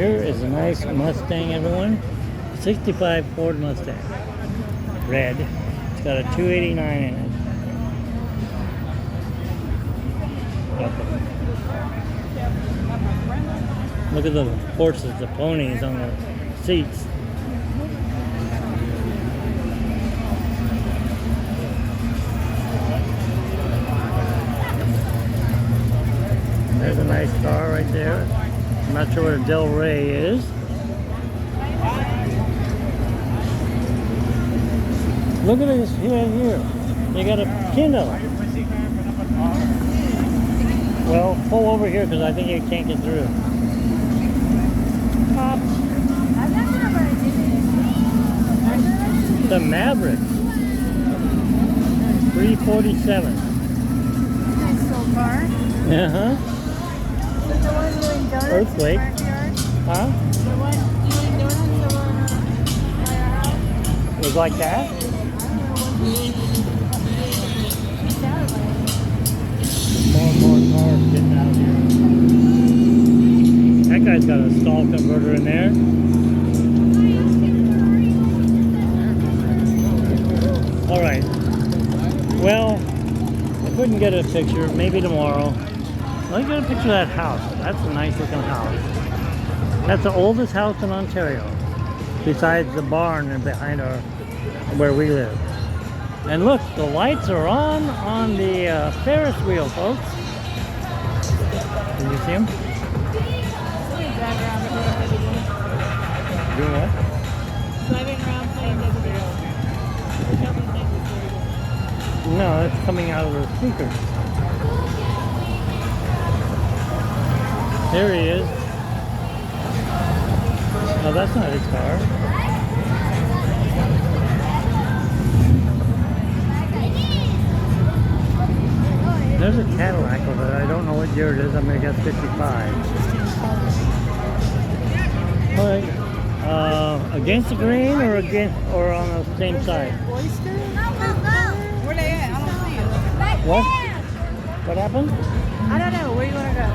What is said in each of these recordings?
Here is a nice Mustang, everyone. 65 Ford Mustang. Red. It's got a 289 in it. Look at the horses, the ponies on the seats. There's a nice car right there. I'm not sure where Del Rey is. Look at this here. They got a Kindle. Well, pull over here because I think you can't get through. The Maverick. 347. Nice little car. Uh-huh. The one doing donuts Earthquake. in the backyard? Huh? The one doing donuts over by our house? It was like that? More and more cars getting out here. That guy's got a stall converter in there. Alright. Well, I couldn't get a picture. Maybe tomorrow. Let me get a picture of that house. That's a nice looking house. That's the oldest house in Ontario. Besides the barn and behind where we live. And look, the lights are on the Ferris wheel, folks. Can you see them? Doing what? Driving around playing WWE. No, it's coming out of the speakers. There he is. No, that's not his car. There's a Cadillac over there. I don't know what year it is. I'm going to guess 55. All right. Against the grain or on the same side? Oyster? Where they at? I don't see it. What? What happened? I don't know. Where you want to go?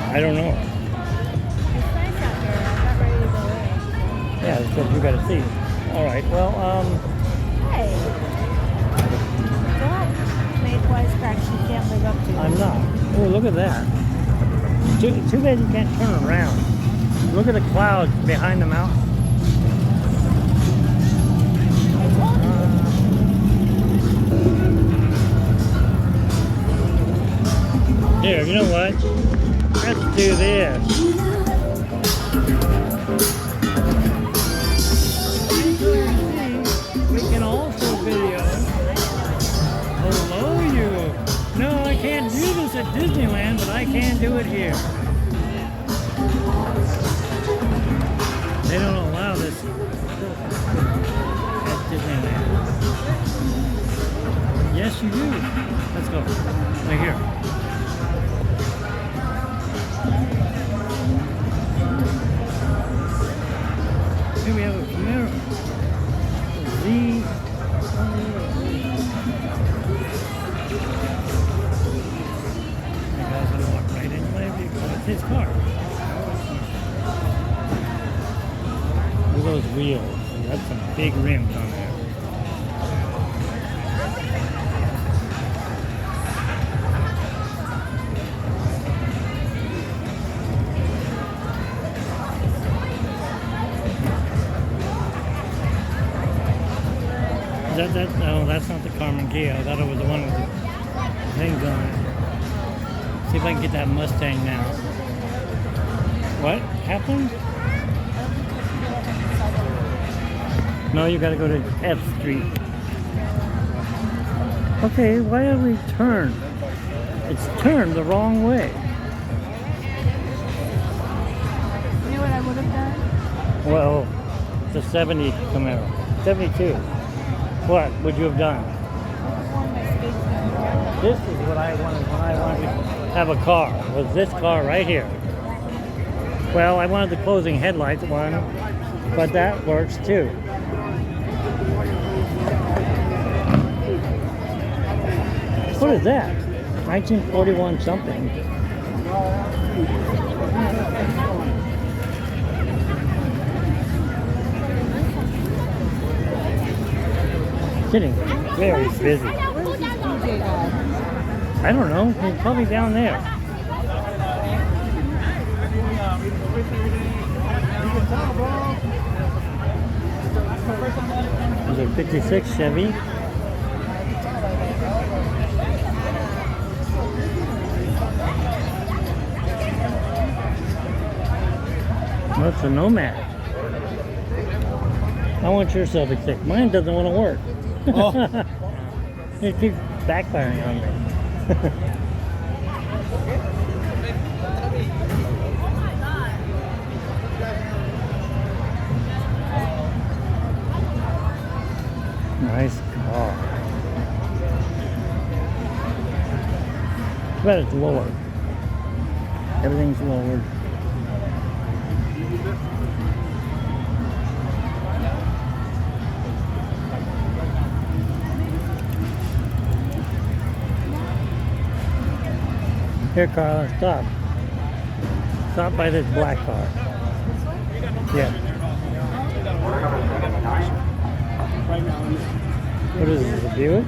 I don't know. It's nice out there. I'm not ready to go in. Yeah, that's what you got to see. All right. Well, Hey. Don't make wisecracks you can't live up to. I'm not. Oh, look at that. Too bad you can't turn around. Look at the clouds behind the mountain. Here, you know what? Let's do this. We can also video below you. No, I can't do this at Disneyland, but I can do it here. They don't allow this at Disneyland. Yes, you do. Let's go. Right here. Here we have a Camaro. Z. That guy's gonna walk right into my vehicle. It's his car. Look at those wheels. That's some big rims on there. No, that's not the Carmen Ghia. I thought it was the one with the things on it. See if I can get that Mustang now. What happened? No, you gotta go to F Street. Okay, why have we turned? It's turned the wrong way. You know what I would have done? Well, the 70 Camaro. 72. What would you have done? This is what I wanted when I wanted to have a car. Was this car right here? Well, I wanted the closing headlights one, but that works too. What is that? 1941 something. Getting very busy. Where's this DJ guy? I don't know. He's probably down there. There's a 56 Chevy. Oh, it's a Nomad. I want your selfie stick. Mine doesn't want to work. Oh. It keeps backfiring on me. Nice car. But it's lowered. Everything's lowered. Here, Carla, stop. Stop by this black car. Yeah. What is this, a Buick?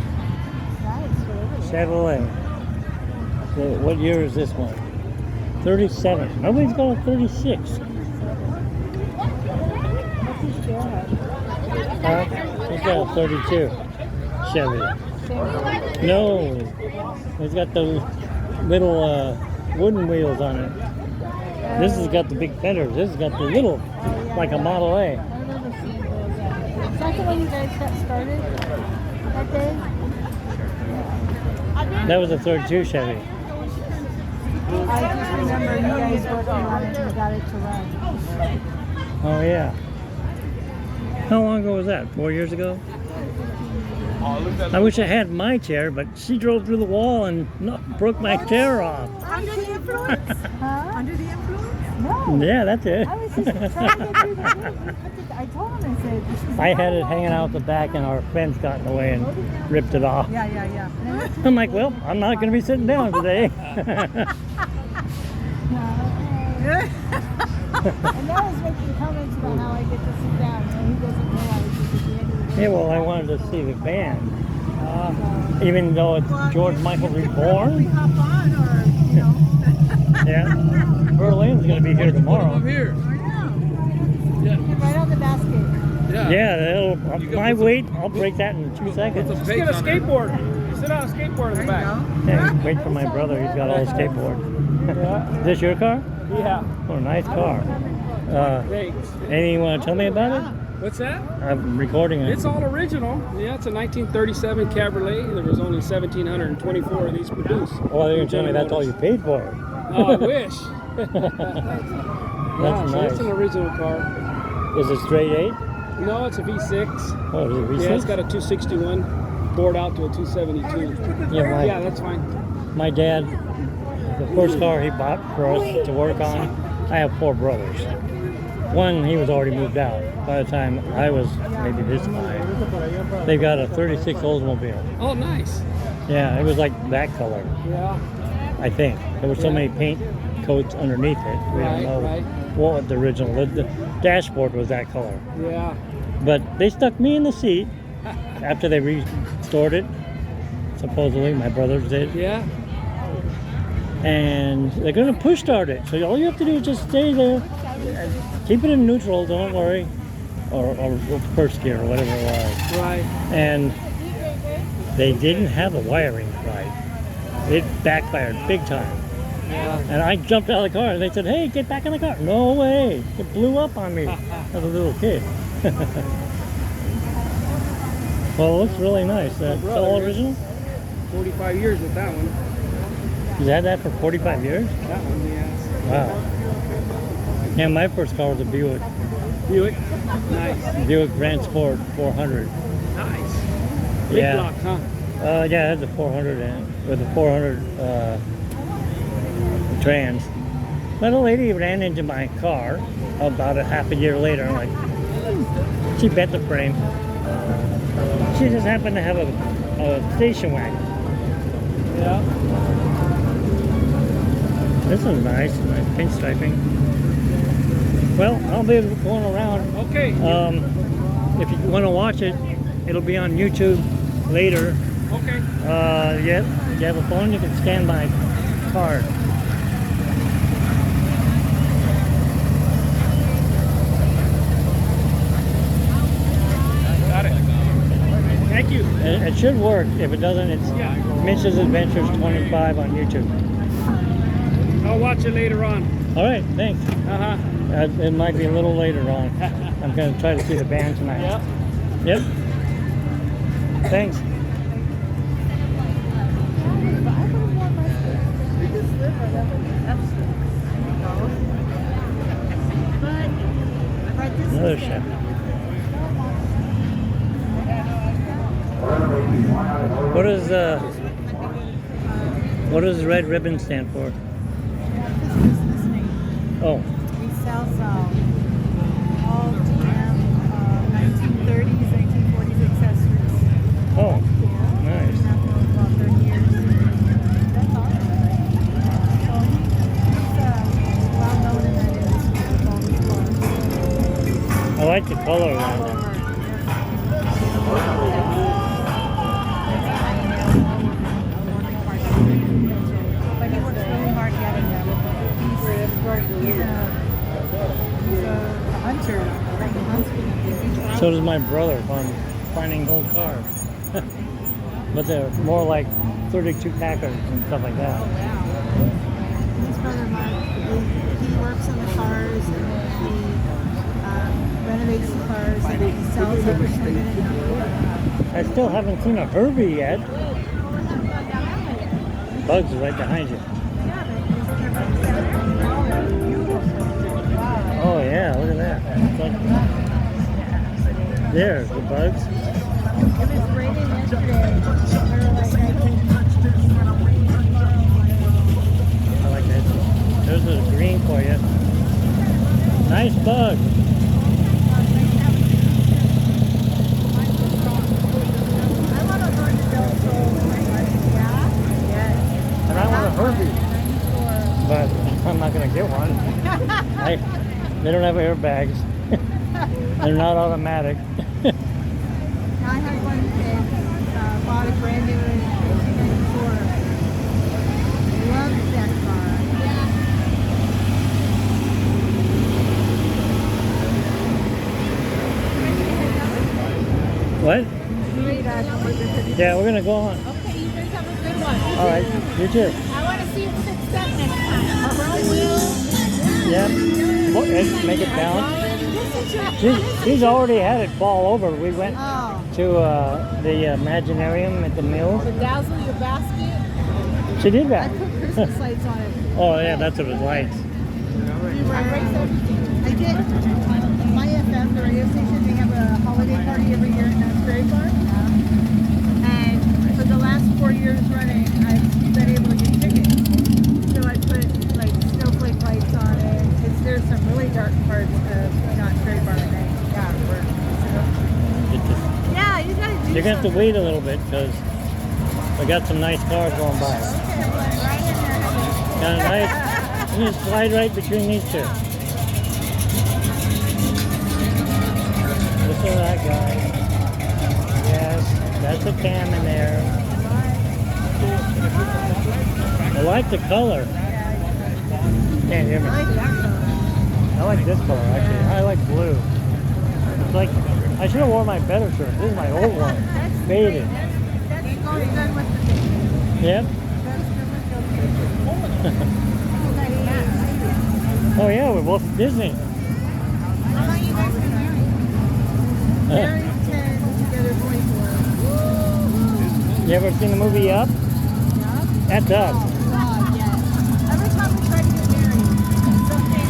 Chevrolet. What year is this one? 37. Nobody's got a 36. He's got a 32 Chevy. No, he's got the little wooden wheels on it. This has got the big fenders. This has got the little, like a Model A. Is that the one you guys got started that day? That was a 32 Chevy. I just remember you guys working on it and got it to run. Oh yeah. How long ago was that? 4 years ago? I wish I had my chair, but she drove through the wall and broke my chair off. Under the influence? Huh? Under the influence? No. Yeah, that's it. I was just trying to get through the I told him, I said, this is I had it hanging out the back and our fence got in the way and ripped it off. Yeah. I'm like, well, I'm not going to be sitting down today. And now he's making comments about how I get to sit down, and he doesn't realize it's at the end of the day. Yeah, well, I wanted to see the band. Even though it's George Michael Reborn. Hop on, or, you know. Yeah. Berlin's going to be here tomorrow. I'm here. Right on the basket. Yeah. Yeah, my weight, I'll break that in 2 seconds. Just get a skateboard. Sit on a skateboard in the back. Hey, wait for my brother, he's got all the skateboard. Is this your car? Yeah. Oh, nice car. Thanks. Anything you want to tell me about it? What's that? I'm recording it. It's all original. Yeah, it's a 1937 Cabriolet. There was only 1,724 of these produced. Oh, you're going to tell me that's all you paid for it. Oh, I wish. That's So nice. it's an original car. Is it straight 8? No, it's a V6. Oh, is it V6? Yeah, it's got a 261 bored out to a 272. Yeah, Yeah, that's fine. my dad, the first car he bought for us to work on, I have 4 brothers. One, he was already moved out. By the time I was maybe this high, they got a 36 Oldsmobile. Oh, nice. Yeah, it was like that color, Yeah. I think. There were so many paint coats underneath it. We Right, don't know right. what the original. The dashboard was that color. Yeah. But they stuck me in the seat after they restored it. Supposedly, my brothers did. Yeah. And they're going to push start it. So all you have to do is just stay there. Keep it in neutral, don't worry. Or first gear, or whatever it was. Right. And they didn't have the wiring right. It backfired big time. Yeah. And I jumped out of the car and they said, hey, get back in the car. No way. It blew up on me as a little kid. Well, it looks really nice. It's all original? 45 years with that one. You had that for 45 years? That one, yes. Wow. Yeah, my first car was a Buick. Buick. Nice. Buick Grand Sport 400. Nice. Big Yeah. block, huh? Yeah, it had the 400 in it, with the 400 trans. But a lady ran into my car about a half a year later. I'm like, she bent the frame. She just happened to have a station wagon. Yeah. This is nice pinstriping. Well, I'll be going around. Okay. If you want to watch it, it'll be on YouTube later. Okay. Yeah, you have a phone, you can scan my card. Got it. Thank you. It should work. If it doesn't, it's Mitch's Adventures 25 on YouTube. I'll watch it later on. All right, thanks. Uh-huh. It might be a little later on. I'm going to try to see the band tonight. Yep. Thanks. Another chef. What does red ribbon stand for? Oh. We sell all GM 1930s, 1940s accessories. Oh, nice. About 30 years. That's awesome. It's well known in that industry with all these cars. I like the color around it. But he works really hard getting them. He's a hunter. He hunts with So does my brother on finding old cars. But they're more like 32 Packards and stuff like that. His brother Mark, he works on the cars and he renovates the cars and he sells them. I still haven't seen a Herbie yet. Bugs are right behind you. Oh yeah, look at that. It's like, there's the bugs. It was raining yesterday. I like that. There's a green for you. Nice bug. And I want a Herbie. But I'm not going to get one. They don't have airbags. They're not automatic. I had one that bought a brand new in 1994. Loved that car. What? Yeah, we're going to go on. Okay, you guys have a good one. All right, you too. I want to see you fix that next time. Chrome wheels. Yeah, make it balance. She's already had it fall over. We went to the Imaginarium at the mill. Bedazzle your basket. She did I that. put Christmas lights on it. Oh yeah, that's what it was lights. I did my FM, the radio station, they have a holiday party every year in Prairie Park. And for the last 4 years running, I've been able to get tickets. So I put like snowflake lights on it. Because there's some really dark parts of not Prairie Park. Yeah, you gotta do You're gonna have to wait a little bit because we got some nice cars going by. Kind of nice. You just slide right between these two. Look at that guy. Yes, that's a cam in there. I like the color. Can't hear me. I like that color. I like this color actually. I like blue. It's like I should have worn my better shirt. This is my old one. Faded. That's going good with the thing. Yep. Oh yeah, we're both at Disney. How long you guys been married? Married 10, together 24. You ever seen the movie Up? That's us. Oh, yes. Every time we try to get married, something.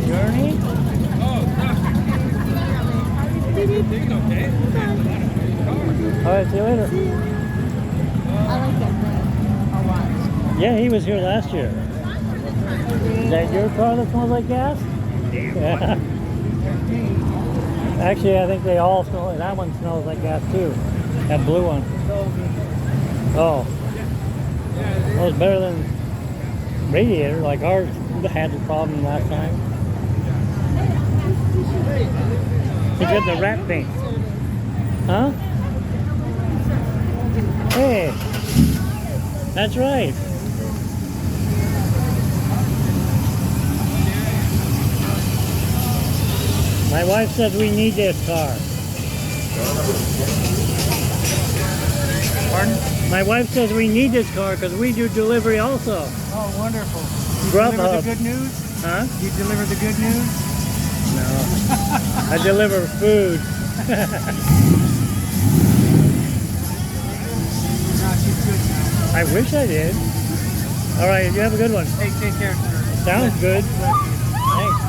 Journey? Okay. All right, see you later. I like that brand a lot. Yeah, he was here last year. Is that your car that smells like gas? Yeah. Actually, I think they all smell. That one smells like gas too. That blue one. Oh. Well, it's better than radiator like ours had the problem last time. He got the rat paint. Huh? Hey, that's right. My wife says we need this car. Pardon? My wife says we need this car because we do delivery also. Oh, wonderful. You Grubhub. deliver the good news? Huh? You deliver the good news? No. I deliver food. No, she's good now. I wish I did. All right, you have a good one. Hey, take care, sir. Sounds good. Thanks.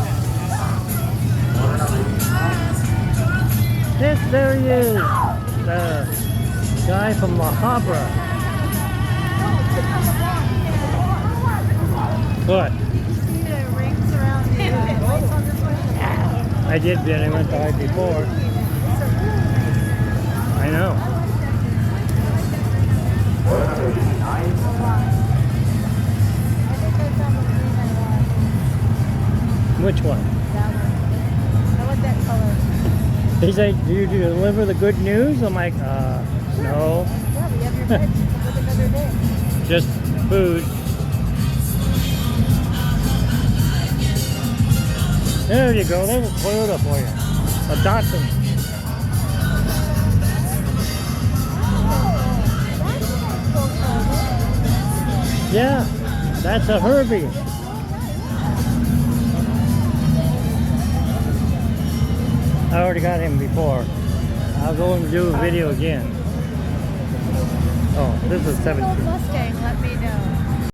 Yes, there he is. The guy from La Habra. What? See the rings around the lights on this one? I did bid. I went by before. I know. I think I found the green I want. Which one? That one. I want that color. He said, do you deliver the good news? I'm like, no, Yeah, we have your bed with another day. just food. There you go. There's a Toyota for you. A Datsun. Yeah, that's a Herbie. I already got him before. I'll go and do a video again. Oh, this is If you own 17. Mustang, let me know.